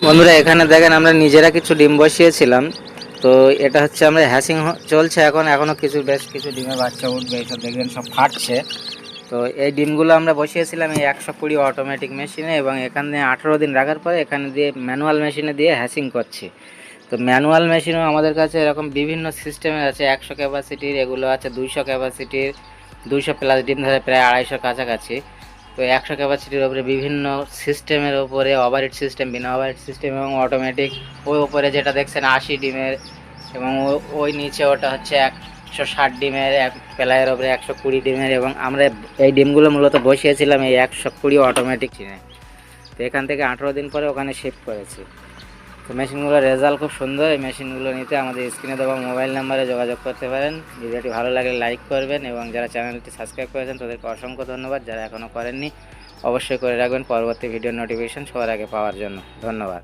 বন্ধুরা এখানে দেখেন আমরা নিজেরা কিছু ডিম বসিয়েছিলাম। তো এটা হচ্ছে আমরা হ্যাচিং চলছে এখনও বেশ কিছু ডিমের বাচ্চা উঠবে, এইসব দেখবেন সব ফাটছে। তো এই ডিমগুলো আমরা বসিয়েছিলাম এই 120 অটোমেটিক মেশিনে, এবং এখানে 18 দিন রাখার পরে এখানে দিয়ে ম্যানুয়াল মেশিনে দিয়ে হ্যাচিং করছি। তো ম্যানুয়াল মেশিনও আমাদের কাছে এরকম বিভিন্ন সিস্টেমের আছে, 100 ক্যাপাসিটির, এগুলো আছে 200 ক্যাপাসিটির, 200 প্লাস ডিম ধরে প্রায় 250 কাছাকাছি। তো 100 ক্যাপাসিটির ওপরে বিভিন্ন সিস্টেমের ওপরে ওভারহিট সিস্টেম, বিনা ওভারহিট সিস্টেম এবং অটোমেটিক। ওই ওপরে যেটা দেখছেন 80 ডিমের, এবং ওই নিচে ওটা হচ্ছে 160 ডিমের, এক প্লায়ের ওপরে 120 ডিমের। এবং আমরা এই ডিমগুলো মূলত বসিয়েছিলাম এই 120 অটোমেটিক চিনে। তো এখান থেকে 18 দিন পরে ওখানে শিফট করেছি। তো মেশিনগুলোর রেজাল্ট খুব সুন্দর। এই মেশিনগুলো নিতে আমাদের স্ক্রিনে দেওয়া মোবাইল নাম্বারে যোগাযোগ করতে পারেন। ভিডিওটি ভালো লাগলে লাইক করবেন, এবং যারা চ্যানেলটি সাবস্ক্রাইব করেছেন তাদেরকে অসংখ্য ধন্যবাদ। যারা এখনও করেননি অবশ্যই করে রাখবেন পরবর্তী ভিডিওর নোটিফিকেশন সবার আগে পাওয়ার জন্য। ধন্যবাদ।